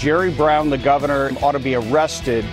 Jerry Brown, the governor, ought to be arrested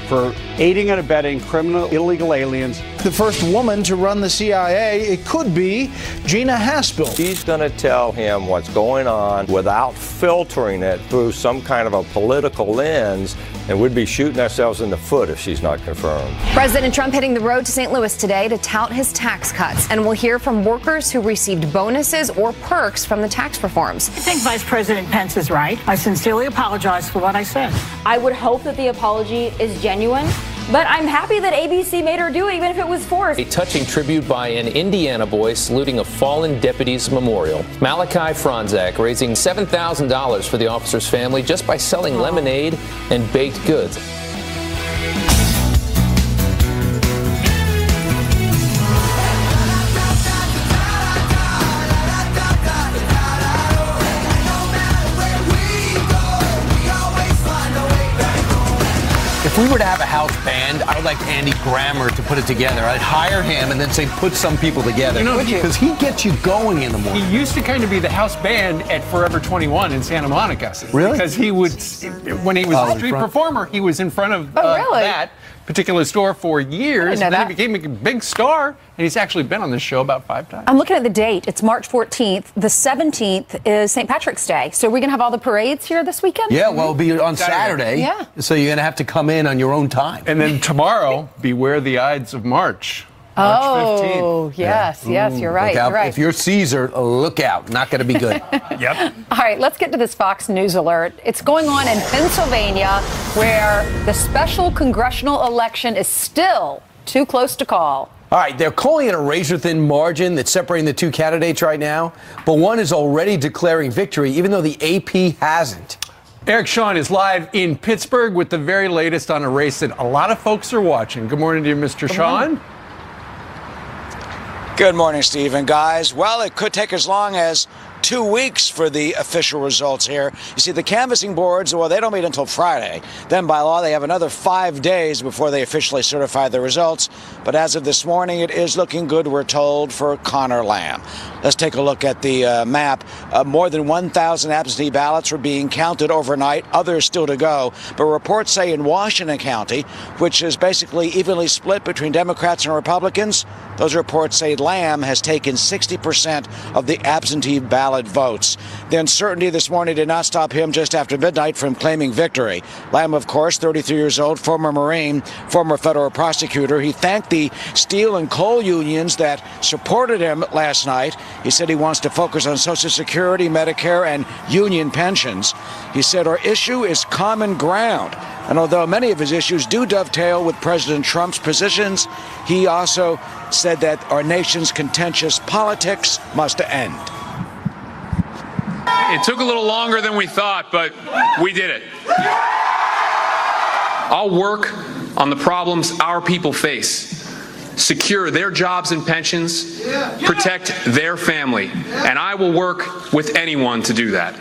for aiding and abetting criminal illegal aliens. The first woman to run the CIA, it could be Gina Haspel. She's going to tell him what's going on without filtering it through some kind of a political lens, and we'd be shooting ourselves in the foot if she's not confirmed. President Trump hitting the road to St. Louis today to tout his tax cuts, and we'll hear from workers who received bonuses or perks from the tax reforms. I think Vice President Pence is right. I sincerely apologize for what I said. I would hope that the apology is genuine, but I'm happy that ABC made her do it, even if it was forced. A touching tribute by an Indiana boy saluting a fallen deputy's memorial. Malachi Franzak raising $7,000 for the officer's family just by selling lemonade and baked goods. If we were to have a house band, I would like Andy Grammer to put it together. I'd hire him and then say, put some people together. Because he gets you going in the morning. He used to kind of be the house band at Forever 21 in Santa Monica. Really? Because he would, when he was a street performer, he was in front of that particular store for years. And then he became a big star, and he's actually been on this show about 5 times. I'm looking at the date. It's March 14th. The 17th is St. Patrick's Day. So we're going to have all the parades here this weekend? Yeah, well, it'll be on Saturday. Yeah. So you're going to have to come in on your own time. And then tomorrow, beware the Ides of March. March 15th. Oh, yes, you're right. Look out. You're right. If you're Caesar, look out. Not going to be good. Yep. All right, let's get to this Fox News alert. It's going on in Pennsylvania, where the special congressional election is still too close to call. All right, they're calling it a razor-thin margin that's separating the two candidates right now, but one is already declaring victory, even though the AP hasn't. Eric Shawn is live in Pittsburgh with the very latest on a race that a lot of folks are watching. Good morning to you, Mr. Shawn. Good morning, Steve and guys. Well, it could take as long as 2 weeks for the official results here. You see, the canvassing boards, well, they don't meet until Friday. Then by law, they have another 5 days before they officially certify the results. But as of this morning, it is looking good, we're told, for Connor Lamb. Let's take a look at the map. More than 1,000 absentee ballots were being counted overnight, others still to go. But reports say in Washington County, which is basically evenly split between Democrats and Republicans, those reports say Lamb has taken 60% of the absentee ballot votes. The uncertainty this morning did not stop him just after midnight from claiming victory. Lamb, of course, 33 years old, former Marine, former federal prosecutor. He thanked the steel and coal unions that supported him last night. He said he wants to focus on Social Security, Medicare, and union pensions. He said, our issue is common ground. And although many of his issues do dovetail with President Trump's positions, he also said that our nation's contentious politics must end. It took a little longer than we thought, but we did it. I'll work on the problems our people face. Secure their jobs and pensions, protect their family, and I will work with anyone to do that.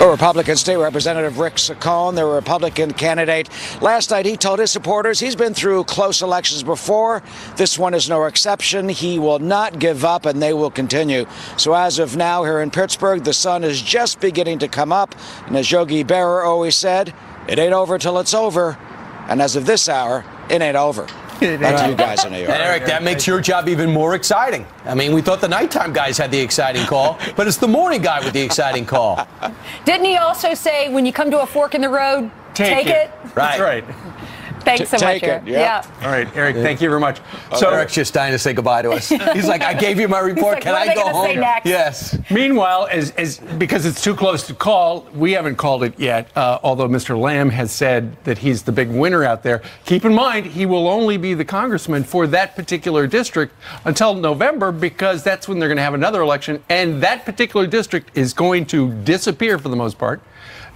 Republican State Representative Rick Saccone, the Republican candidate. Last night, he told his supporters he's been through close elections before. This one is no exception. He will not give up, and they will continue. So as of now, here in Pittsburgh, the sun is just beginning to come up. And as Yogi Berra always said, it ain't over till it's over. And as of this hour, it ain't over. Back to you guys in New York. And Eric, that makes your job even more exciting. I mean, we thought the nighttime guys had the exciting call, but it's the morning guy with the exciting call. Didn't he also say, when you come to a fork in the road, take it? Right. That's right. Thanks so much, Eric. Yeah. All right, Eric, thank you very much. So Eric's just dying to say goodbye to us. He's like, I gave you my report. Like, Can I go home? Yes. Meanwhile, as because it's too close to call, we haven't called it yet, although Mr. Lamb has said that he's the big winner out there. Keep in mind, he will only be the congressman for that particular district until November, because that's when they're going to have another election, and that particular district is going to disappear for the most part.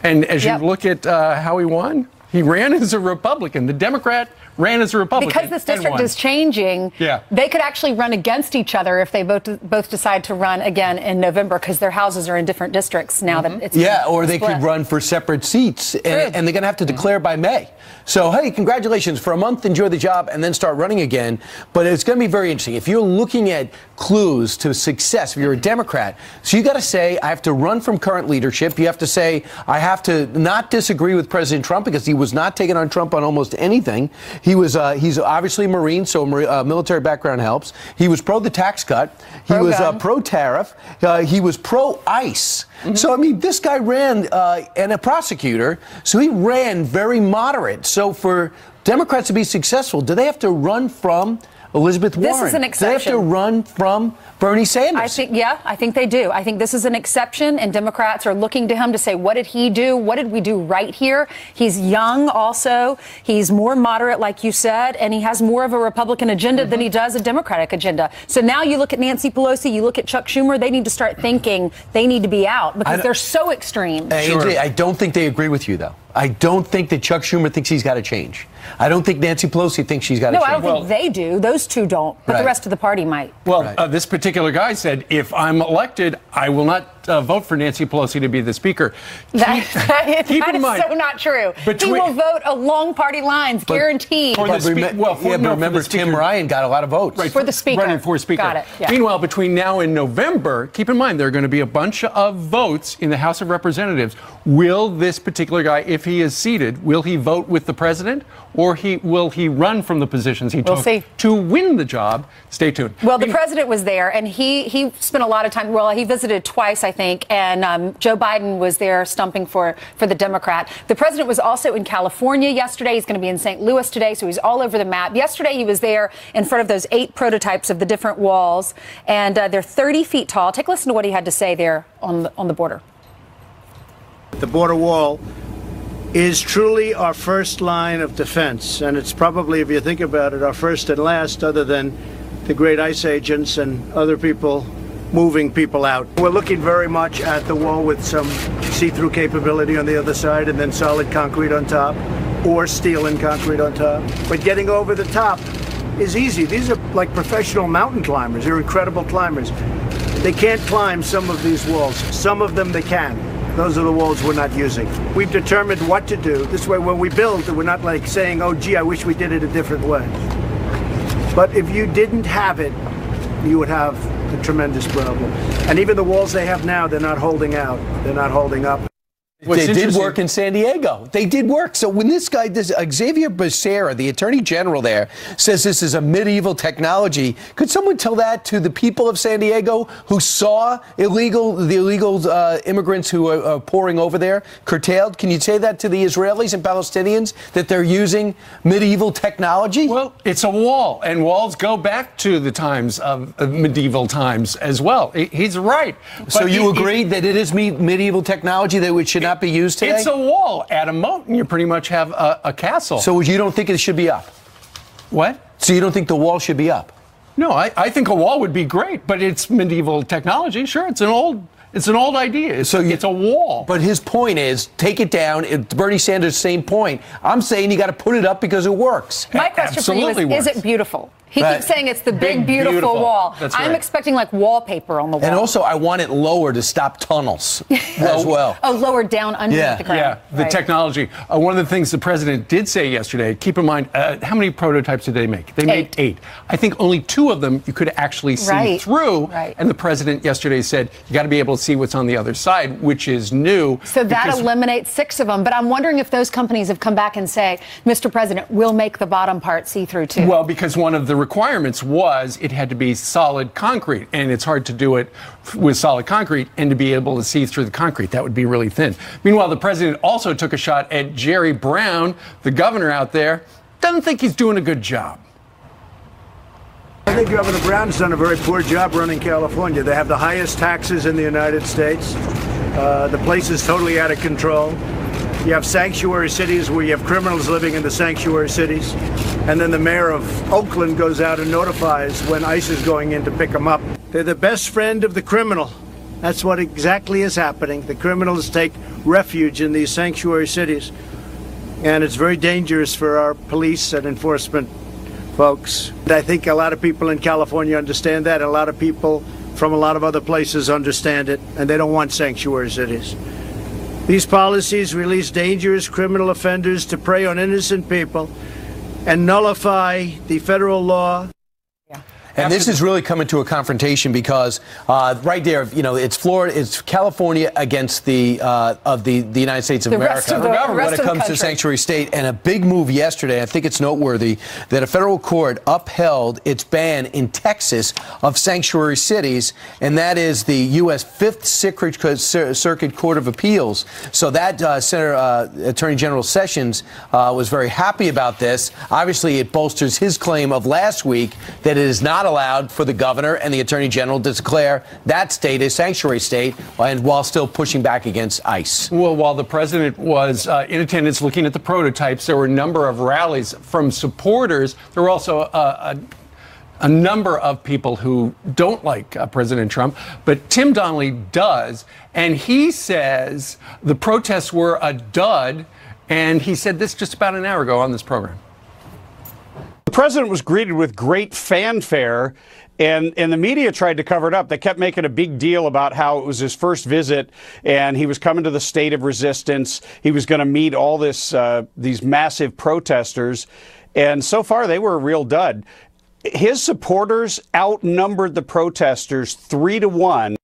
And as you look at how he won, he ran as a Republican. The Democrat ran as a Republican. Because this district is changing, they could actually run against each other if they both decide to run again in November, because their houses are in different districts now that it's or they could run for separate seats, and they're going to have to declare by May. So, hey, congratulations. For a month, enjoy the job, and then start running again. But it's going to be very interesting. If you're looking at clues to success, if you're a Democrat, so you got to say, I have to run from current leadership. You have to say, I have to not disagree with President Trump, because he was not taking on Trump on almost anything. He's obviously a Marine, so military background helps. He was pro the tax cut. He was pro tariff. He was pro ICE. So, I mean, this guy ran, and a prosecutor, so he ran very moderate. So for Democrats to be successful, do they have to run from Elizabeth Warren? This is an exception. Do they have to run from Bernie Sanders? I think they do. I think this is an exception, and Democrats are looking to him to say, what did he do? What did we do right here? He's young also. He's more moderate, like you said, and he has more of a Republican agenda than he does a Democratic agenda. So now you look at Nancy Pelosi, you look at Chuck Schumer, they need to start thinking they need to be out, because they're so extreme. I don't think they agree with you, though. I don't think that Chuck Schumer thinks he's got to change. I don't think Nancy Pelosi thinks she's got to change. No, I don't think they do. Those two don't. But the rest of the party might. Well, this particular guy said, if I'm elected, I will not vote for Nancy Pelosi to be the speaker. That is so not true. He will vote along party lines, guaranteed. Remember, Tim Ryan got a lot of votes. For the speaker. Running for speaker. Got it. Yeah. Meanwhile, between now and November, keep in mind, there are going to be a bunch of votes in the House of Representatives. Will this particular guy, if he is seated, will he vote with the president, or will he run from the positions he took to win the job? Stay tuned. Well, the president was there, and he spent a lot of time. Well, he visited twice, I think, and Joe Biden was there stumping for the Democrat. The president was also in California yesterday. He's going to be in St. Louis today, so he's all over the map. Yesterday, he was there in front of those 8 prototypes of the different walls, and they're 30 feet tall. Take a listen to what he had to say there on the border. The border wall is truly our first line of defense, and it's probably, if you think about it, our first and last, other than the great ICE agents and other people moving people out. We're looking very much at the wall with some see-through capability on the other side, and then solid concrete on top, or steel and concrete on top. But getting over the top is easy. These are like professional mountain climbers. They're incredible climbers. They can't climb some of these walls. Some of them they can. Those are the walls we're not using. We've determined what to do. This way, when we build, we're not like saying, oh, gee, I wish we did it a different way. But if you didn't have it, you would have a tremendous problem. And even the walls they have now, they're not holding out. They're not holding up. They did work in San Diego. They did work. So when this guy, Xavier Becerra, the attorney general there, says this is a medieval technology, could someone tell that to the people of San Diego who saw the illegal immigrants who are pouring over there curtailed? Can you say that to the Israelis and Palestinians, that they're using medieval technology? Well, it's a wall, and walls go back to the times of medieval times as well. He's right. So you agree that it is medieval technology that it should not be used today? It's a wall. Add a moat, and you pretty much have a castle. So you don't think it should be up? What? So you don't think the wall should be up? No, I think a wall would be great, but it's medieval technology. Sure, it's an old idea. It's a wall. But his point is, take it down. Bernie Sanders' same point. I'm saying you got to put it up because it works. My question for you is it beautiful? He keeps saying it's the big, beautiful wall. That's I'm right. expecting like wallpaper on the wall. And also, I want it lower to stop tunnels as well. Oh, lower down underneath the ground. Yeah, the technology. One of the things the president did say yesterday, keep in mind, how many prototypes did they make? They made 8. I think only 2 of them you could actually see through. Right. And the president yesterday said, you got to be able to see what's on the other side, which is new. So that eliminates 6 of them. But I'm wondering if those companies have come back and say, Mr. President, we'll make the bottom part see-through too. Well, because one of the requirements was it had to be solid concrete, and it's hard to do it with solid concrete and to be able to see through the concrete. That would be really thin. Meanwhile, the president also took a shot at Jerry Brown, the governor out there. Doesn't think he's doing a good job. I think Governor Brown's done a very poor job running California. They have the highest taxes in the United States. The place is totally out of control. You have sanctuary cities where you have criminals living in the sanctuary cities. And then the mayor of Oakland goes out and notifies when ICE is going in to pick them up. They're the best friend of the criminal. That's what exactly is happening. The criminals take refuge in these sanctuary cities. and it's very dangerous for our police and enforcement folks. I think a lot of people in California understand that. A lot of people from a lot of other places understand it, and they don't want sanctuary cities. These policies release dangerous criminal offenders to prey on innocent people and nullify the federal law. And this is really coming to a confrontation because right there, you know, it's Florida, it's California against the United States of America when it comes to sanctuary state. And a big move yesterday, I think it's noteworthy, that a federal court upheld its ban in Texas of sanctuary cities, and that is the U.S. Fifth Circuit Court of Appeals. So that Attorney General Sessions was very happy about this. Obviously, it bolsters his claim of last week that it is not allowed for the governor and the attorney general to declare that state a sanctuary state, and while still pushing back against ICE. Well, while the president was in attendance looking at the prototypes, there were a number of rallies from supporters. There were also a number of people who don't like President Trump, but Tim Donnelly does, and he says the protests were a dud, and he said this just about an hour ago on this program. The president was greeted with great fanfare, and the media tried to cover it up. They kept making a big deal about how it was his first visit, and he was coming to the state of resistance. He was going to meet all these massive protesters, and so far they were a real dud. His supporters outnumbered the protesters 3-1.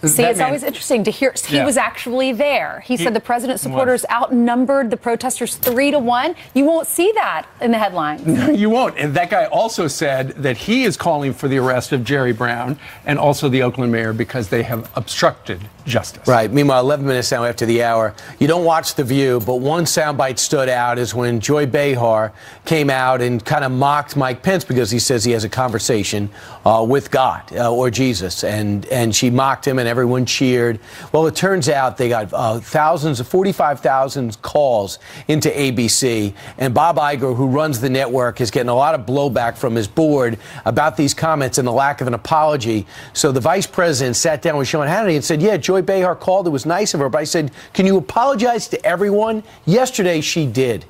See, it's always interesting to hear. He was actually there. He said the president's supporters outnumbered the protesters 3-1. You won't see that in the headlines. You won't. And that guy also said that he is calling for the arrest of Jerry Brown and also the Oakland mayor because they have obstructed justice. Right. Meanwhile, 11 minutes now after the hour, you don't watch The View, but one soundbite stood out is when Joy Behar came out and kind of mocked Mike Pence because he says he has a conversation with God or Jesus, and she mocked him and everyone cheered. Well, it turns out they got 45,000 calls into ABC, and Bob Iger, who runs the network, is getting a lot of blowback from his board about these comments and the lack of an apology. So the vice president sat down with Sean Hannity and said, yeah, Joy Behar called. It was nice of her, but I said, can you apologize to everyone? Yesterday, she did.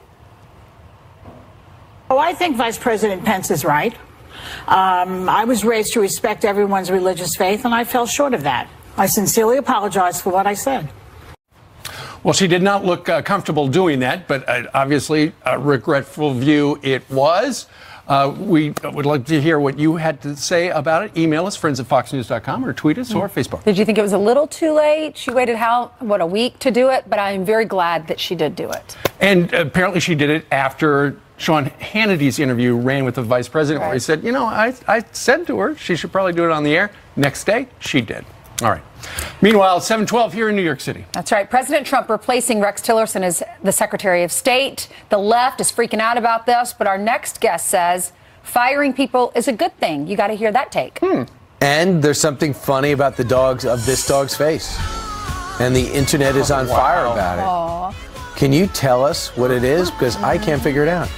Oh, I think Vice President Pence is right. I was raised to respect everyone's religious faith, and I fell short of that. I sincerely apologize for what I said. Well, she did not look comfortable doing that, but obviously a regretful view it was. We would like to hear what you had to say about it. Email us, friends@foxnews.com, or tweet us or Facebook. Did you think it was a little too late? She waited, a week to do it? But I am very glad that she did do it. And apparently she did it after Sean Hannity's interview ran with the vice president, where he said, you know, I said to her she should probably do it on the air. Next day, she did. All right. Meanwhile, 7:12 here in New York City. That's right. President Trump replacing Rex Tillerson as the Secretary of State. The left is freaking out about this, but our next guest says firing people is a good thing. You got to hear that take. And there's something funny about this dog's face. And the internet is on fire about it. Aww. Can you tell us what it is? Because I can't figure it out.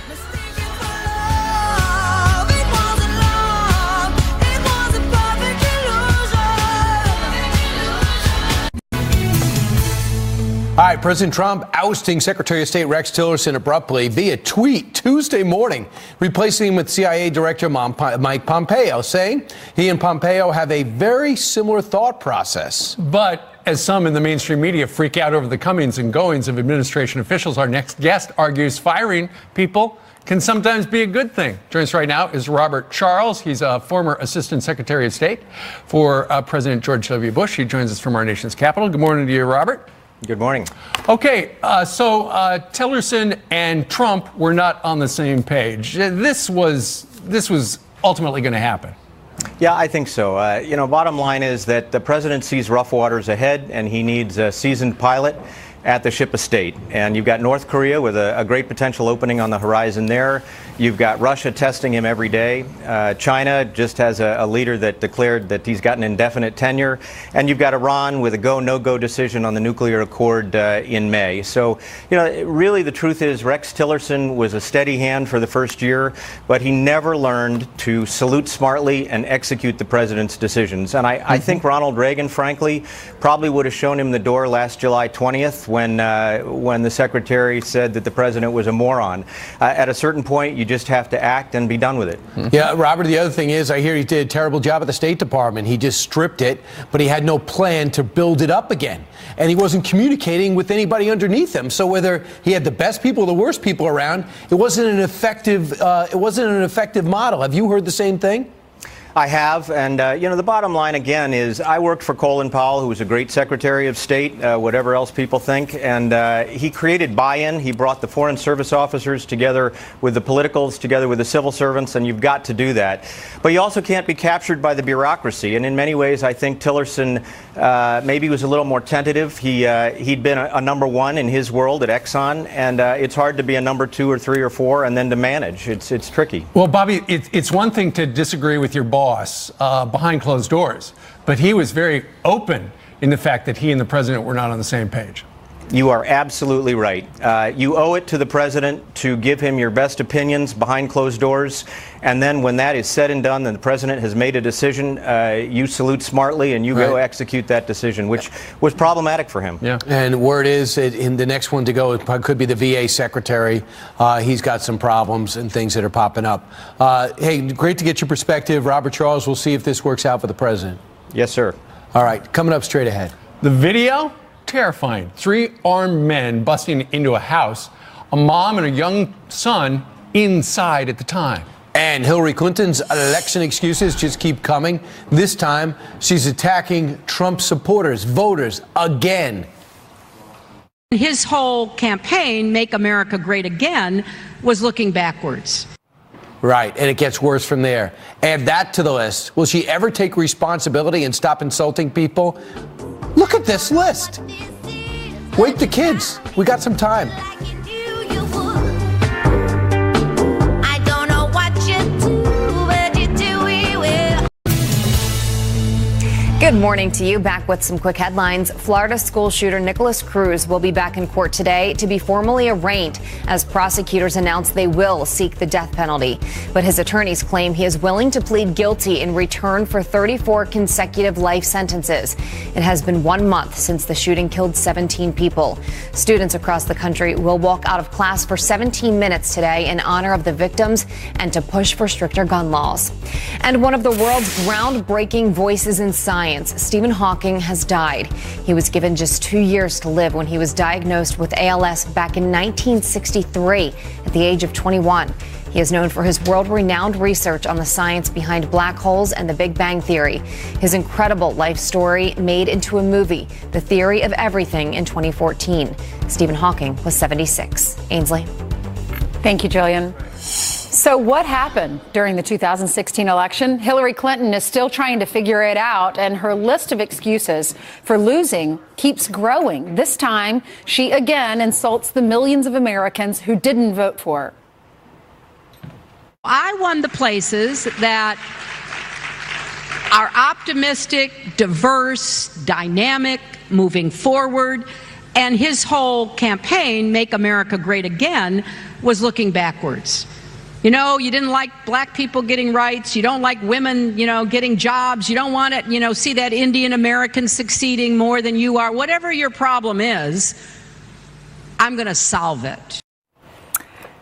All right, President Trump ousting Secretary of State Rex Tillerson abruptly via tweet Tuesday morning, replacing him with CIA Director Mike Pompeo, saying he and Pompeo have a very similar thought process. But as some in the mainstream media freak out over the comings and goings of administration officials, our next guest argues firing people can sometimes be a good thing. Joining us right now is Robert Charles. He's a former Assistant Secretary of State for President George W. Bush. He joins us from our nation's capital. Good morning to you, Robert. Good morning. Okay, so Tillerson and Trump were not on the same page. This was ultimately going to happen. Yeah, I think so. Bottom line is that the president sees rough waters ahead, and he needs a seasoned pilot at the ship of state. And you've got North Korea with a great potential opening on the horizon there. You've got Russia testing him every day. China just has a leader that declared that he's got an indefinite tenure. And you've got Iran with a go, no-go decision on the nuclear accord in May. So, really the truth is Rex Tillerson was a steady hand for the first year, but he never learned to salute smartly and execute the president's decisions. And I think Ronald Reagan, frankly, probably would have shown him the door last July 20th when the secretary said that the president was a moron. At a certain point, you just have to act and be done with it. Yeah, Robert, the other thing is, I hear he did a terrible job at the State Department. He just stripped it, but he had no plan to build it up again. And he wasn't communicating with anybody underneath him. So whether he had the best people or the worst people around, it wasn't an effective model. Have you heard the same thing? I have, and the bottom line again is I worked for Colin Powell, who was a great Secretary of State, whatever else people think, and he created buy-in. He brought the Foreign Service officers together with the politicals, together with the civil servants, and you've got to do that. But you also can't be captured by the bureaucracy, and in many ways I think Tillerson maybe was a little more tentative. He'd been a number one in his world at Exxon, and it's hard to be a number 2 or 3 or 4 and then to manage. It's tricky. Well, Bobby, it's one thing to disagree with your boss behind closed doors, but he was very open in the fact that he and the president were not on the same page. You are absolutely right. You owe it to the president to give him your best opinions behind closed doors, and then when that is said and done and the president has made a decision, you salute smartly and you go execute that decision, which was problematic for him. Yeah. And word is, in the next one to go, it could be the VA secretary. He's got some problems and things that are popping up. Hey, great to get your perspective. Robert Charles, we'll see if this works out for the president. Yes, sir. All right, coming up straight ahead. The video? Terrifying. 3 armed men busting into a house, a mom and a young son inside at the time. And Hillary Clinton's election excuses just keep coming. This time, she's attacking Trump supporters, voters, again. His whole campaign, Make America Great Again, was looking backwards. Right, and it gets worse from there. Add that to the list. Will she ever take responsibility and stop insulting people? Look at this list. Wake the kids. We got some time. Good morning to you. Back with some quick headlines. Florida school shooter Nicholas Cruz will be back in court today to be formally arraigned as prosecutors announce they will seek the death penalty. But his attorneys claim he is willing to plead guilty in return for 34 consecutive life sentences. It has been 1 month since the shooting killed 17 people. Students across the country will walk out of class for 17 minutes today in honor of the victims and to push for stricter gun laws. And one of the world's groundbreaking voices in science, Stephen Hawking, has died. He was given just 2 years to live when he was diagnosed with ALS back in 1963 at the age of 21. He is known for his world-renowned research on the science behind black holes and the Big Bang Theory. His incredible life story made into a movie, The Theory of Everything, in 2014. Stephen Hawking was 76. Ainsley. Thank you, Jillian. So what happened during the 2016 election? Hillary Clinton is still trying to figure it out, and her list of excuses for losing keeps growing. This time, she again insults the millions of Americans who didn't vote for her. I won the places that are optimistic, diverse, dynamic, moving forward, and his whole campaign, Make America Great Again, was looking backwards. You know, you didn't like black people getting rights. You don't like women, getting jobs. You don't want to, see that Indian American succeeding more than you are. Whatever your problem is, I'm going to solve it.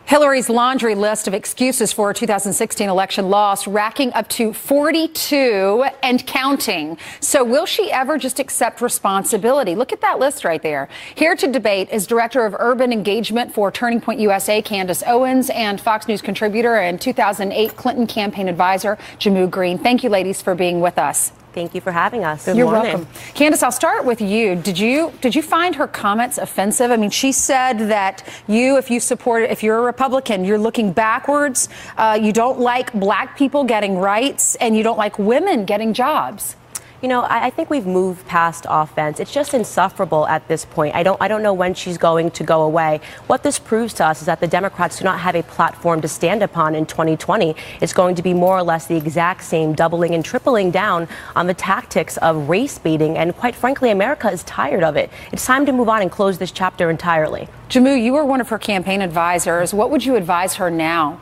Hillary's laundry list of excuses for her 2016 election loss racking up to 42 and counting. So will she ever just accept responsibility? Look at that list right there. Here to debate is Director of Urban Engagement for Turning Point USA, Candace Owens, and Fox News contributor and 2008 Clinton campaign advisor, Jammu Green. Thank you, ladies, for being with us. Thank you for having us. You're welcome. Candace, I'll start with you. Did you find her comments offensive? I mean, she said that if you're a Republican, you're looking backwards. You don't like black people getting rights, and you don't like women getting jobs. I think we've moved past offense. It's just insufferable at this point. I don't know when she's going to go away. What this proves to us is that the Democrats do not have a platform to stand upon in 2020. It's going to be more or less the exact same, doubling and tripling down on the tactics of race baiting. And quite frankly, America is tired of it. It's time to move on and close this chapter entirely. Jammu, you were one of her campaign advisors. What would you advise her now?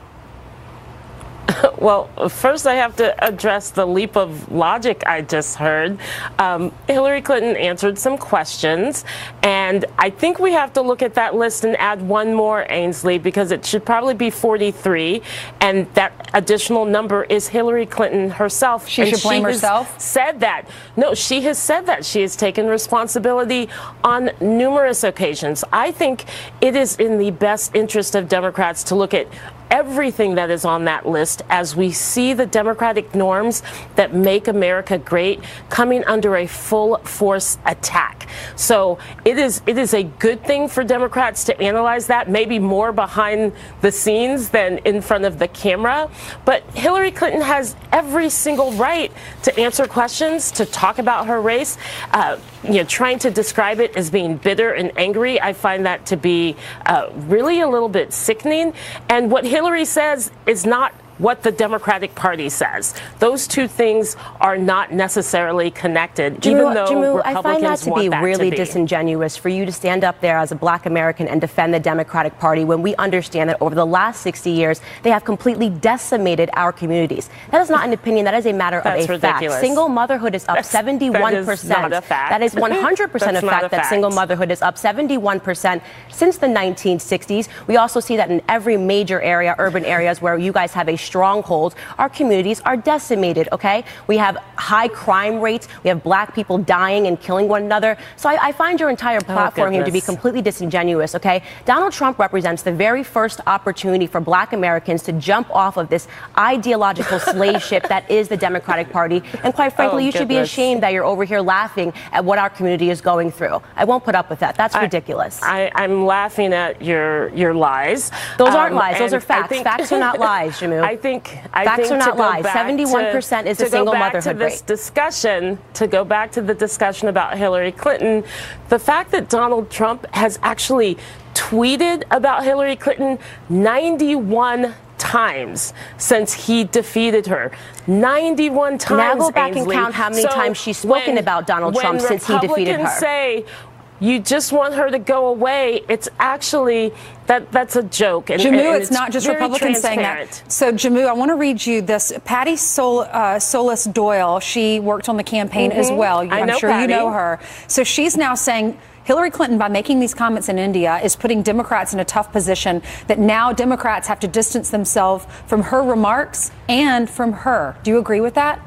Well, first I have to address the leap of logic I just heard. Hillary Clinton answered some questions, and I think we have to look at that list and add one more, Ainsley, because it should probably be 43, and that additional number is Hillary Clinton herself. She should blame herself? Said that. No, she has said that. She has taken responsibility on numerous occasions. I think it is in the best interest of Democrats to look at everything that is on that list as we see the democratic norms that make America great coming under a full force attack. So it is a good thing for Democrats to analyze that, maybe more behind the scenes than in front of the camera. But Hillary Clinton has every single right to answer questions, to talk about her race. Trying to describe it as being bitter and angry, I find that to be really a little bit sickening. And what Hillary says is not what the Democratic Party says. Those two things are not necessarily connected, even though Republicans I find that to be really to be disingenuous for you to stand up there as a black American and defend the Democratic Party when we understand that over the last 60 years, they have completely decimated our communities. That is not an opinion. That is a matter of a ridiculous. fact. Single motherhood is up 71%. That is not a fact. That is 100% a fact that single motherhood is up 71% since the 1960s. We also see that in every major area, urban areas where you guys have a stronghold, our communities are decimated, okay? We have high crime rates. We have black people dying and killing one another. So I find your entire platform here to be completely disingenuous, okay? Donald Trump represents the very first opportunity for black Americans to jump off of this ideological slave ship that is the Democratic Party. And quite frankly, you should be ashamed that you're over here laughing at what our community is going through. I won't put up with that. That's ridiculous. I'm laughing at your lies. Those aren't lies. Those are facts. Facts are not lies, Jamu. Facts are not lies. 71% is the single motherhood rate. To go back to the discussion about Hillary Clinton, the fact that Donald Trump has actually tweeted about Hillary Clinton 91 times since he defeated her. 91 times. Now go back Ainsley. and count how many times she's spoken about Donald Trump since he defeated her. When Republicans say you just want her to go away, it's actually that's a joke. And, Jamu, and it's not just Republicans saying that. So, Jamu, I want to read you this. Patty Solis Doyle, she worked on the campaign as well. I'm sure Patty. You know her. So she's now saying Hillary Clinton, by making these comments in India, is putting Democrats in a tough position, that now Democrats have to distance themselves from her remarks and from her. Do you agree with that?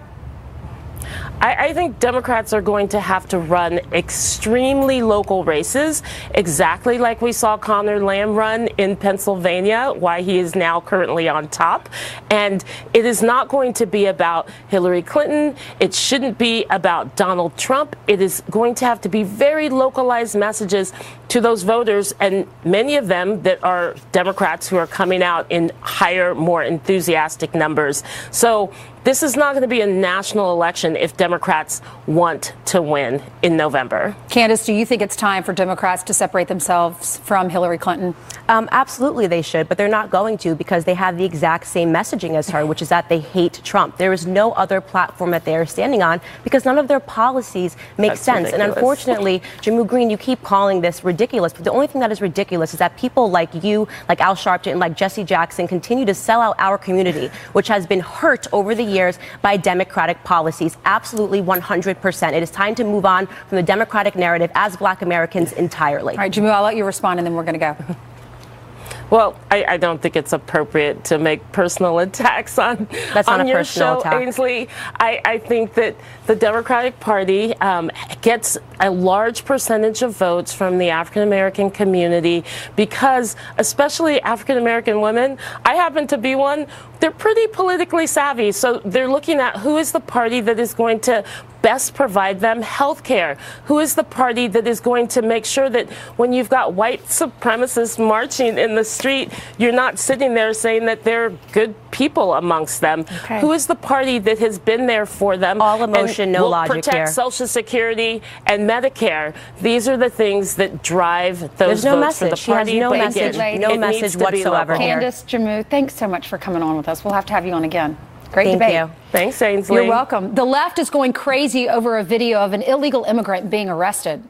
I think Democrats are going to have to run extremely local races, exactly like we saw Conor Lamb run in Pennsylvania, why he is now currently on top. And it is not going to be about Hillary Clinton. It shouldn't be about Donald Trump. It is going to have to be very localized messages to those voters, and many of them that are Democrats who are coming out in higher, more enthusiastic numbers. So this is not going to be a national election if Democrats want to win in November. Candace, do you think it's time for Democrats to separate themselves from Hillary Clinton? Absolutely they should, but they're not going to, because they have the exact same messaging as her, which is that they hate Trump. There is no other platform that they are standing on because none of their policies make sense. Ridiculous. And unfortunately, Jamu Green, you keep calling this ridiculous, but the only thing that is ridiculous is that people like you, like Al Sharpton, and like Jesse Jackson continue to sell out our community, which has been hurt over the years by Democratic policies. Absolutely 100%. It is time to move on from the Democratic narrative as black Americans entirely. All right, Jamu, I'll let you respond and then we're going to go. Well, I don't think it's appropriate to make personal attacks on your show, Ainsley. I think that the Democratic Party gets a large percentage of votes from the African-American community because, especially African-American women, I happen to be one, they're pretty politically savvy. So they're looking at who is the party that is going to best provide them health care? Who is the party that is going to make sure that when you've got white supremacists marching in the street, you're not sitting there saying that they're good people amongst them? Okay. Who is the party that has been there for them? All emotion, no logic here. Protect Social Security and Medicare. These are the things that drive those votes for the party. She has no message whatsoever here. Candace, Jamu, thanks so much for coming on with us. We'll have to have you on again. Great debate. Thank you. Thanks, Ainsley. You're welcome. The left is going crazy over a video of an illegal immigrant being arrested.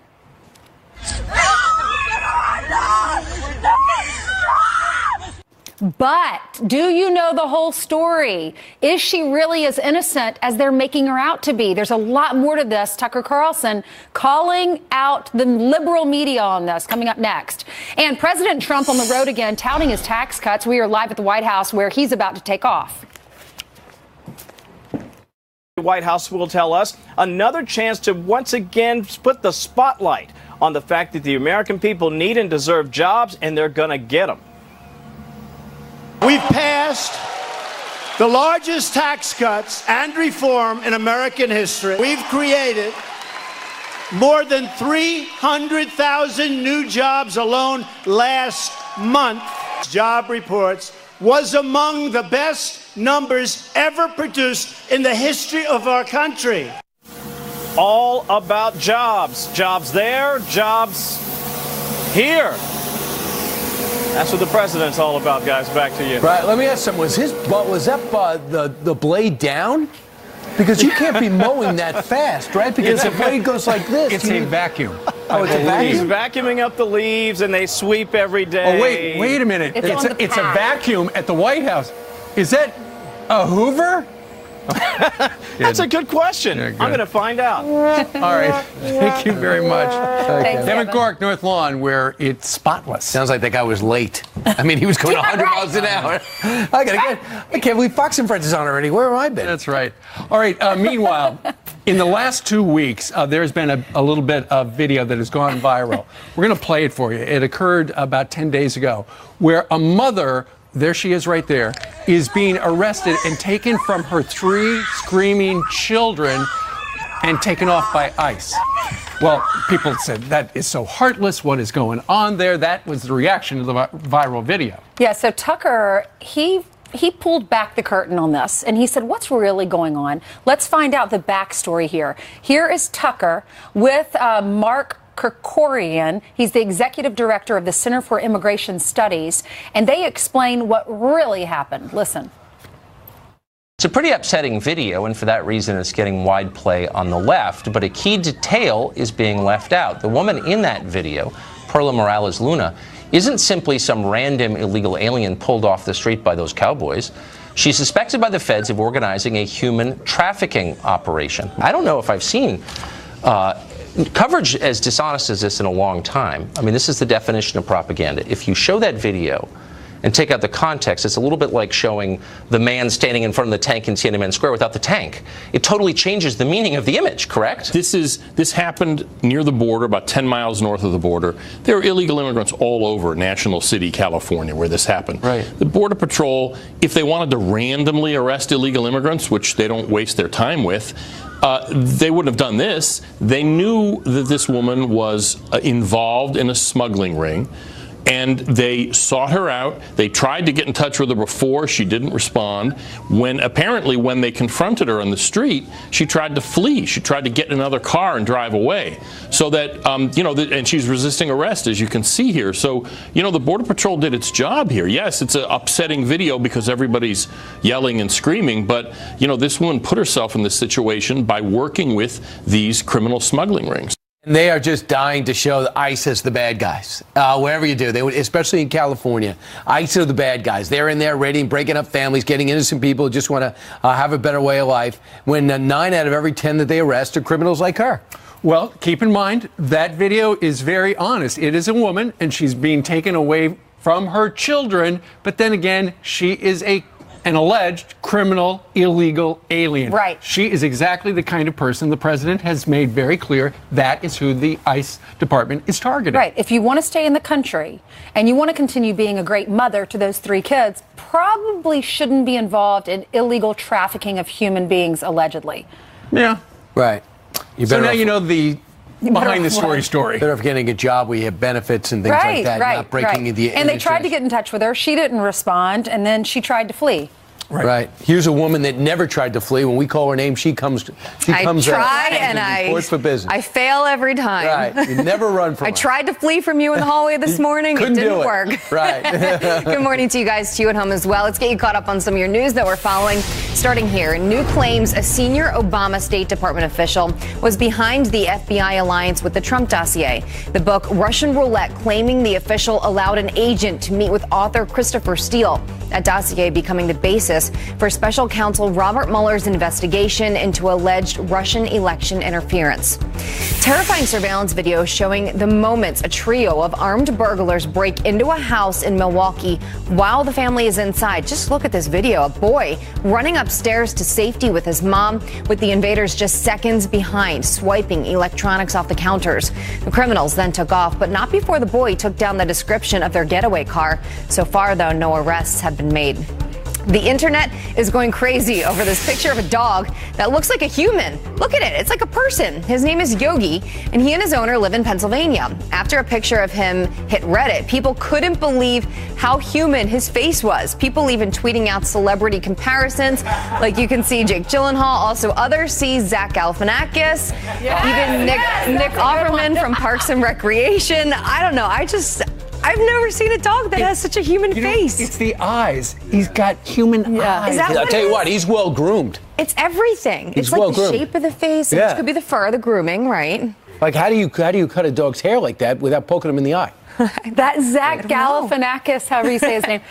But do you know the whole story? Is she really as innocent as they're making her out to be? There's a lot more to this. Tucker Carlson calling out the liberal media on this, coming up next. And President Trump on the road again, touting his tax cuts. We are live at the White House where he's about to take off. The White House will tell us another chance to once again put the spotlight on the fact that the American people need and deserve jobs, and they're going to get them. We've passed the largest tax cuts and reform in American history. We've created more than 300,000 new jobs alone last month. Job reports was among the best numbers ever produced in the history of our country. All about jobs. Jobs there, jobs here. That's what the president's all about, guys. Back to you. Right. Let me ask something. Was that the blade down? Because you can't be mowing that fast, right? Because the blade goes like this. It's a vacuum. Oh, it's a vacuum? He's vacuuming up the leaves, and they sweep every day. Oh, wait a minute. It's a vacuum at the White House. Is that a Hoover? That's a good question. Yeah, good. I'm going to find out. All right. Thank you very much. Devin Cork, North Lawn, where it's spotless. Sounds like that guy was late. I mean, he was going 100 miles an hour. I can't believe Fox and Friends is on already. Where have I been? That's right. All right. Meanwhile, in the last 2 weeks, there's been a little bit of video that has gone viral. We're going to play it for you. It occurred about 10 days ago, where a mother, there she is right there, is being arrested and taken from her 3 screaming children and taken off by ICE. Well, people said, that is so heartless. What is going on there? That was the reaction to the viral video. Yeah, so Tucker, he pulled back the curtain on this, and he said, what's really going on? Let's find out the backstory here. Here is Tucker with Mark Kerkorian. He's the executive director of the Center for Immigration Studies, and they explain what really happened. Listen. It's a pretty upsetting video, and for that reason it's getting wide play on the left, but a key detail is being left out. The woman in that video, Perla Morales Luna, isn't simply some random illegal alien pulled off the street by those cowboys. She's suspected by the feds of organizing a human trafficking operation. I don't know if I've seen coverage as dishonest as this in a long time. I mean, this is the definition of propaganda. If you show that video and take out the context, it's a little bit like showing the man standing in front of the tank in Tiananmen Square without the tank. It totally changes the meaning of the image, correct? This happened near the border, about 10 miles north of the border. There are illegal immigrants all over National City, California, where this happened. Right. The Border Patrol, if they wanted to randomly arrest illegal immigrants, which they don't waste their time with, they wouldn't have done this. They knew that this woman was involved in a smuggling ring, and they sought her out. They tried to get in touch with her before. She didn't respond. When they confronted her on the street, she tried to flee. She tried to get in another car and drive away. So that, and she's resisting arrest, as you can see here. So, the Border Patrol did its job here. Yes, it's an upsetting video because everybody's yelling and screaming, but, this woman put herself in this situation by working with these criminal smuggling rings. And they are just dying to show that ICE is the bad guys. Wherever you do, especially in California, ICE are the bad guys. They're in there raiding, breaking up families, getting innocent people who just want to have a better way of life, when 9 out of every 10 that they arrest are criminals like her. Well, keep in mind, that video is very honest. It is a woman, and she's being taken away from her children, but then again, she is an alleged criminal, illegal alien. Right. She is exactly the kind of person the president has made very clear that is who the ICE department is targeting. Right. If you want to stay in the country and you want to continue being a great mother to those 3 kids, probably shouldn't be involved in illegal trafficking of human beings, allegedly. Yeah. Right. So now you know the behind the story. Better off getting a job where you have benefits and things like that, not breaking the And they tried to get in touch with her. She didn't respond, and then she tried to flee. Right. Here's a woman that never tried to flee. When we call her name, she comes. I try and I for business. I fail every time. Right. You never run from. I tried to flee from you in the hallway this morning. It didn't work. Right. Good morning to you guys, to you at home as well. Let's get you caught up on some of your news that we're following. Starting here, new claims a senior Obama State Department official was behind the FBI alliance with the Trump dossier. The book Russian Roulette claiming the official allowed an agent to meet with author Christopher Steele. That dossier becoming the basis for special counsel Robert Mueller's investigation into alleged Russian election interference. Terrifying surveillance video showing the moments a trio of armed burglars break into a house in Milwaukee while the family is inside. Just look at this video. A boy running upstairs to safety with his mom, with the invaders just seconds behind, swiping electronics off the counters. The criminals then took off, but not before the boy took down the description of their getaway car. So far, though, no arrests have been made. The internet is going crazy over this picture of a dog that looks like a human. Look at it. It's like a person. His name is Yogi, and he and his owner live in Pennsylvania. After a picture of him hit Reddit, people couldn't believe how human his face was. People even tweeting out celebrity comparisons. Like you can see Jake Gyllenhaal. Also others see Zach Galifianakis. Even Nick Offerman from Parks and Recreation. I don't know. I've never seen a dog that has such a human face. It's the eyes. He's got human eyes. Is that I'll tell you what, he's well groomed. It's everything. He's it's like well-groomed. the shape of the face. Yeah. It could be the fur, the grooming, right? Like, how do you cut a dog's hair like that without poking him in the eye? That Zach Galifianakis, however you say his name,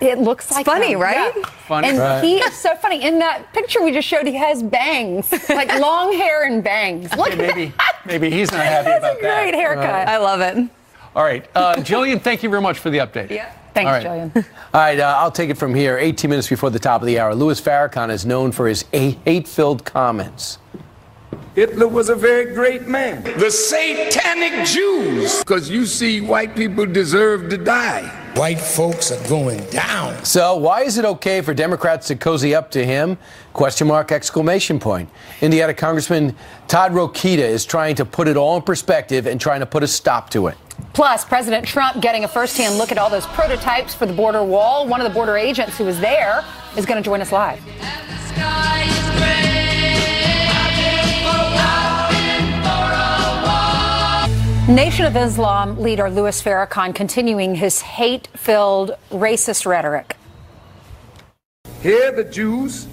it looks like funny, him. right? Yeah. Funny. And Right. he is so funny. In that picture we just showed, he has bangs, like long hair and bangs. Look at that. Maybe he's not happy about That's a great haircut. I love it. All right. Jillian, thank you very much for the update. Yeah. Thanks, All right. Jillian. All right, I'll take it from here. 18 minutes before the top of the hour. Louis Farrakhan is known for his hate-filled comments. Hitler was a very great man. The satanic Jews. Because you see, white people deserve to die. White folks are going down. So why is it okay for Democrats to cozy up to him? Question mark, exclamation point. Indiana Congressman Todd Rokita is trying to put it all in perspective and trying to put a stop to it. Plus, President Trump getting a firsthand look at all those prototypes for the border wall. One of the border agents who was there is going to join us live. Nation of Islam leader Louis Farrakhan continuing his hate-filled racist rhetoric. Here the Jews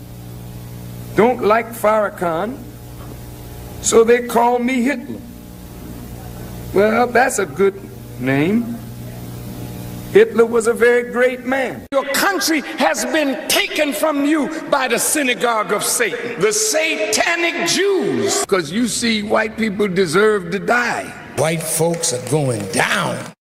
don't like Farrakhan, so they call me Hitler. Well, that's a good name. Hitler was a very great man. Your country has been taken from you by the synagogue of Satan, the satanic Jews. Because you see, white people deserve to die. White folks are going down.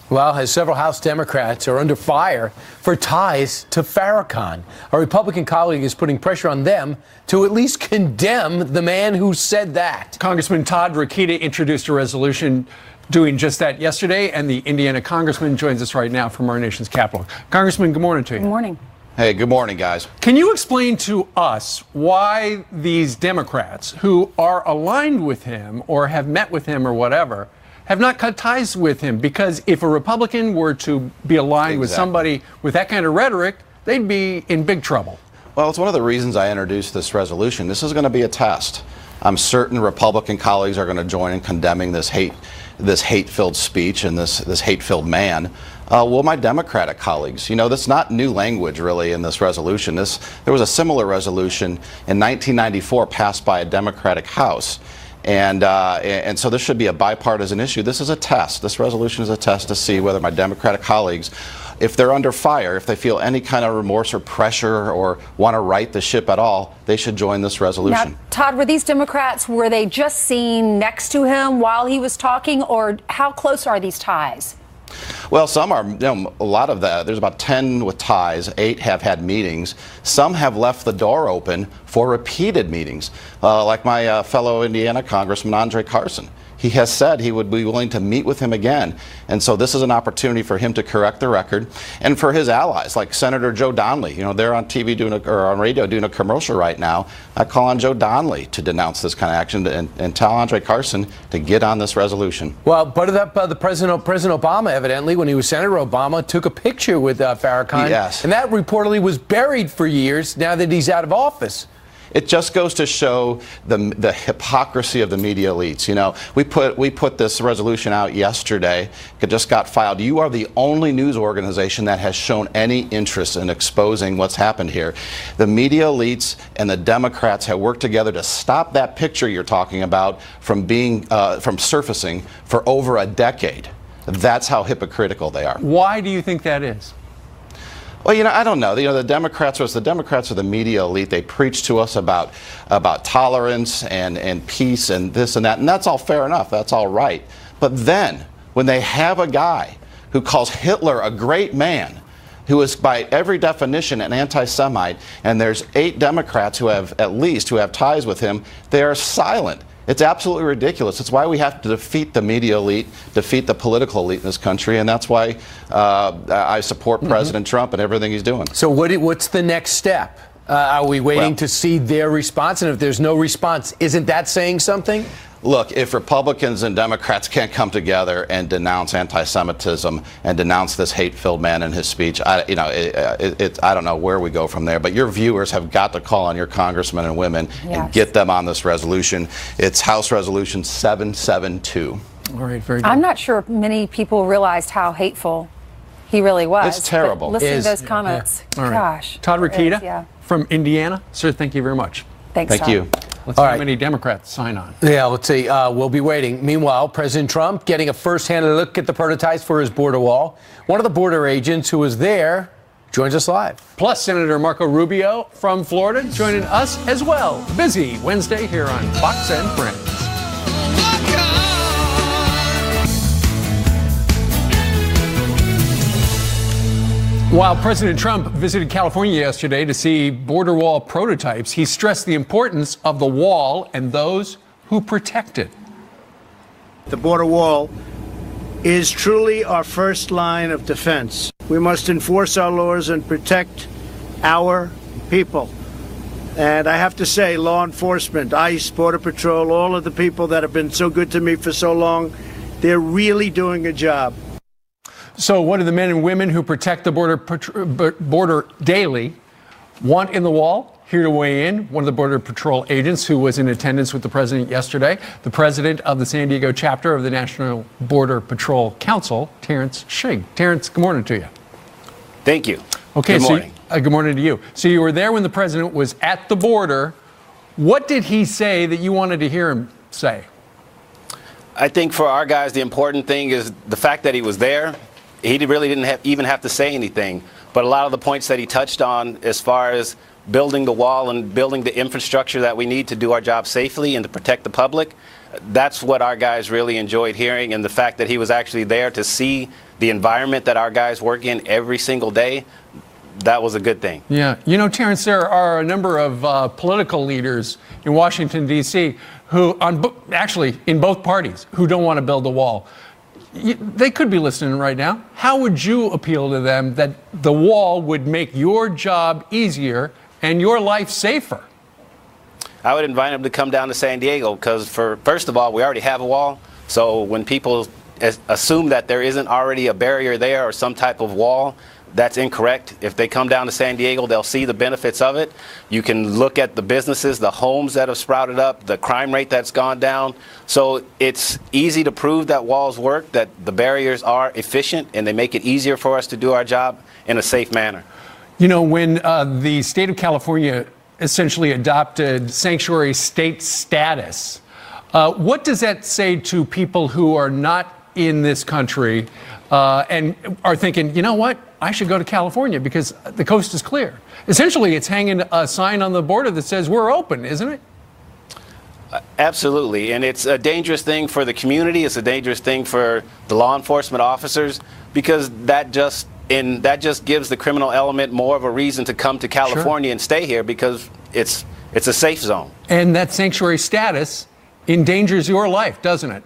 Well, as several House Democrats are under fire for ties to Farrakhan, a Republican colleague is putting pressure on them to at least condemn the man who said that. Congressman Todd Rokita introduced a resolution doing just that yesterday, and the Indiana congressman joins us right now from our nation's capital. Congressman, good morning to you. Good morning. Hey, good morning, guys. Can you explain to us why these Democrats who are aligned with him or have met with him or whatever have not cut ties with him? Because if a Republican were to be aligned with somebody with that kind of rhetoric, they'd be in big trouble. Well, it's one of the reasons I introduced this resolution. This is going to be a test. I'm certain Republican colleagues are going to join in condemning this hate-filled speech and this hate-filled man. Will my Democratic colleagues? You know, that's not new language really in this resolution. There was a similar resolution in 1994 passed by a Democratic House. And so this should be a bipartisan issue. This is a test. This resolution is a test to see whether my Democratic colleagues, if they're under fire, if they feel any kind of remorse or pressure or want to right the ship at all, they should join this resolution. Now, Todd, were these Democrats, were they just seen next to him while he was talking, or how close are these ties? Well, some are, a lot of that. There's about 10 with ties, 8 have had meetings. Some have left the door open for repeated meetings, like my fellow Indiana Congressman Andre Carson. he has said he would be willing to meet with him again. And so this is an opportunity for him to correct the record, and for his allies like Senator Joe Donnelly. You know, they're on TV or on radio doing a commercial right now. I call on Joe Donnelly to denounce this kind of action and tell Andre Carson to get on this resolution. Well, but the President Obama, evidently, when he was Senator Obama, took a picture with Farrakhan. Yes. And that reportedly was buried for years now that he's out of office. It just goes to show the hypocrisy of the media elites. You know, we put this resolution out yesterday. It just got filed. You are the only news organization that has shown any interest in exposing what's happened here. The media elites and the Democrats have worked together to stop that picture you're talking about from surfacing for over a decade. That's how hypocritical they are. Why do you think that is? Well, you know, I don't know. You know, the Democrats are the media elite. They preach to us about tolerance and peace and this and that, and that's all fair enough. That's all right. But then, when they have a guy who calls Hitler a great man, who is by every definition an anti-Semite, and there's 8 Democrats who have ties with him, they are silent. It's absolutely ridiculous. It's why we have to defeat the media elite, defeat the political elite in this country, and that's why I support President Trump and everything he's doing. So what's the next step? Are we waiting to see their response? And if there's no response, isn't that saying something? Look, if Republicans and Democrats can't come together and denounce anti-Semitism and denounce this hate-filled man and his speech, I don't know where we go from there. But your viewers have got to call on your congressmen and women and get them on this resolution. It's House Resolution 772. All right, very good. I'm not sure many people realized how hateful he really was. It's terrible. Listening to those comments, All right. gosh. Todd Rokita from Indiana. Sir, thank you very much. Thanks, Thank you. Let's see how many Democrats sign on. Yeah, let's see. We'll be waiting. Meanwhile, President Trump getting a first-hand look at the prototypes for his border wall. One of the border agents who was there joins us live. Plus, Senator Marco Rubio from Florida joining us as well. Busy Wednesday here on Fox and Friends. While President Trump visited California yesterday to see border wall prototypes, he stressed the importance of the wall and those who protect it. The border wall is truly our first line of defense. We must enforce our laws and protect our people. And I have to say, law enforcement, ICE, Border Patrol, all of the people that have been so good to me for so long, they're really doing a job. So what do the men and women who protect the border daily want in the wall? Here to weigh in, one of the Border Patrol agents who was in attendance with the president yesterday, the president of the San Diego chapter of the National Border Patrol Council, Terrence Shigg. Terrence, good morning to you. Thank you. Okay, good morning. Good morning to you. So you were there when the president was at the border. What did he say that you wanted to hear him say? I think for our guys, the important thing is the fact that he was there. He really didn't even have to say anything. But a lot of the points that he touched on as far as building the wall and building the infrastructure that we need to do our job safely and to protect the public, that's what our guys really enjoyed hearing. And the fact that he was actually there to see the environment that our guys work in every single day, that was a good thing. Yeah. You know, Terrence, there are a number of political leaders in Washington, D.C. who, actually in both parties, who don't want to build a wall. They could be listening right now. How would you appeal to them that the wall would make your job easier and your life safer? I would invite them to come down to San Diego because, first of all, we already have a wall. So when people assume that there isn't already a barrier there or some type of wall, that's incorrect. If they come down to San Diego, they'll see the benefits of it. You can look at the businesses, the homes that have sprouted up, the crime rate that's gone down. So it's easy to prove that walls work, that the barriers are efficient, and they make it easier for us to do our job in a safe manner. You know, when the state of California essentially adopted sanctuary state status, what does that say to people who are not in this country and are thinking, you know what? I should go to California because the coast is clear. Essentially, it's hanging a sign on the border that says we're open, isn't it? Absolutely. And it's a dangerous thing for the community. It's a dangerous thing for the law enforcement officers because that just gives the criminal element more of a reason to come to California and stay here because it's a safe zone. And that sanctuary status endangers your life, doesn't it?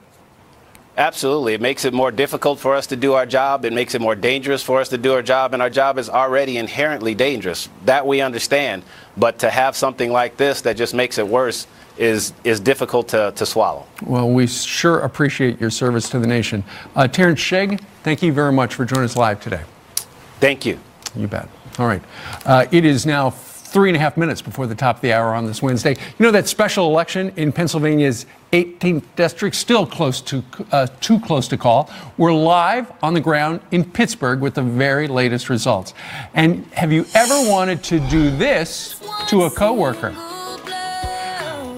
Absolutely. It makes it more difficult for us to do our job. It makes it more dangerous for us to do our job, and our job is already inherently dangerous. That we understand. But to have something like this that just makes it worse is difficult to swallow. Well, we sure appreciate your service to the nation. Terrence Shigg, thank you very much for joining us live today. Thank you. You bet. All right. It is now 3.5 minutes before the top of the hour on this Wednesday. You know that special election in Pennsylvania's 18th district, still too close to call. We're live on the ground in Pittsburgh with the very latest results. And have you ever wanted to do this to a coworker?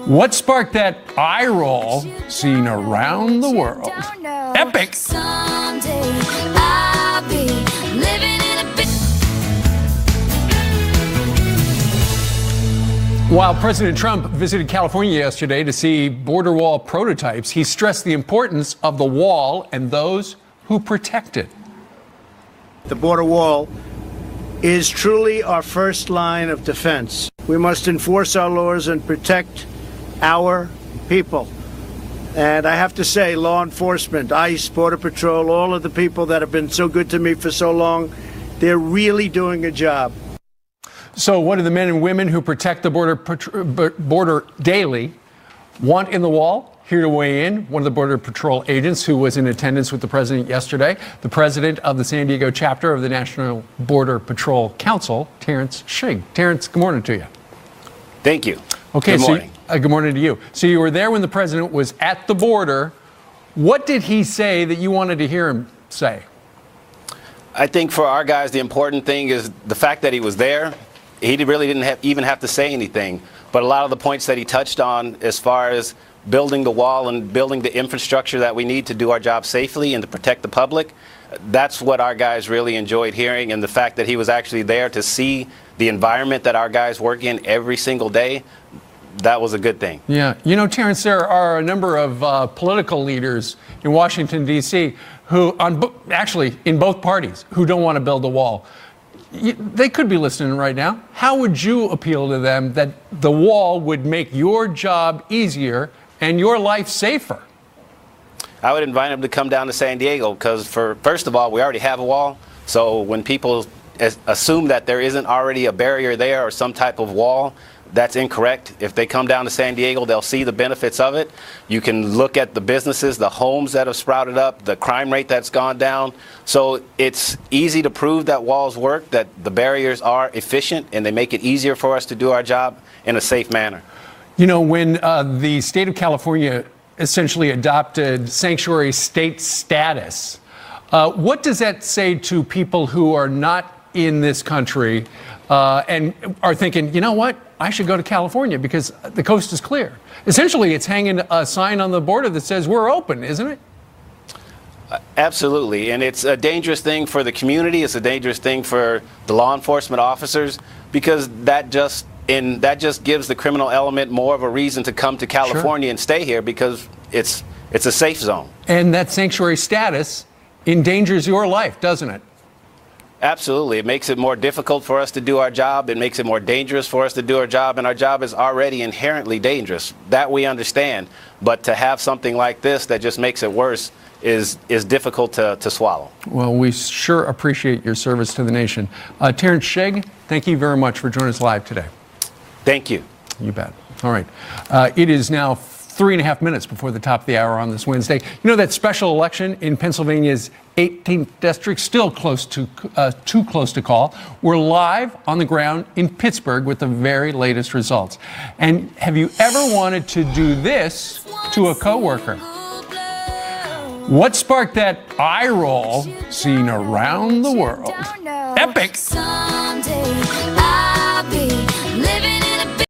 What sparked that eye roll seen around the world? Epic! While President Trump visited California yesterday to see border wall prototypes, he stressed the importance of the wall and those who protect it. The border wall is truly our first line of defense. We must enforce our laws and protect our people. And I have to say, law enforcement, ICE, Border Patrol, all of the people that have been so good to me for so long, they're really doing a job. So what do the men and women who protect the border daily want in the wall? Here to weigh in, one of the Border Patrol agents who was in attendance with the president yesterday, the president of the San Diego chapter of the National Border Patrol Council, Terrence Shigg. Terrence, good morning to you. Thank you. Okay, good morning. Good morning to you. So you were there when the president was at the border. What did he say that you wanted to hear him say? I think for our guys, the important thing is the fact that he was there. He really didn't even have to say anything. But a lot of the points that he touched on as far as building the wall and building the infrastructure that we need to do our job safely and to protect the public, that's what our guys really enjoyed hearing. And the fact that he was actually there to see the environment that our guys work in every single day, that was a good thing. Yeah. You know, Terrence, there are a number of political leaders in Washington, D.C. who, actually in both parties, who don't want to build a wall. They could be listening right now. How would you appeal to them that the wall would make your job easier and your life safer? I would invite them to come down to San Diego because, first of all, we already have a wall. So when people assume that there isn't already a barrier there or some type of wall, that's incorrect. If they come down to San Diego, they'll see the benefits of it. You can look at the businesses, the homes that have sprouted up, the crime rate that's gone down. So it's easy to prove that walls work, that the barriers are efficient, and they make it easier for us to do our job in a safe manner. You know, when the state of California essentially adopted sanctuary state status, what does that say to people who are not in this country and are thinking, you know what? I should go to California because the coast is clear. Essentially, it's hanging a sign on the border that says we're open, isn't it? Absolutely. And it's a dangerous thing for the community. It's a dangerous thing for the law enforcement officers because that just gives the criminal element more of a reason to come to California and stay here because it's a safe zone. And that sanctuary status endangers your life, doesn't it? Absolutely. It makes it more difficult for us to do our job. It makes it more dangerous for us to do our job, and our job is already inherently dangerous. That we understand. But to have something like this that just makes it worse is difficult to swallow. Well, we sure appreciate your service to the nation. Terrence Shigg, thank you very much for joining us live today. Thank you. You bet. All right. It is now 3.5 minutes before the top of the hour on this Wednesday. You know that special election in Pennsylvania's 18th district, still too close to call. We're live on the ground in Pittsburgh with the very latest results. And have you ever wanted to do this to a coworker? What sparked that eye roll seen around the world? Epic!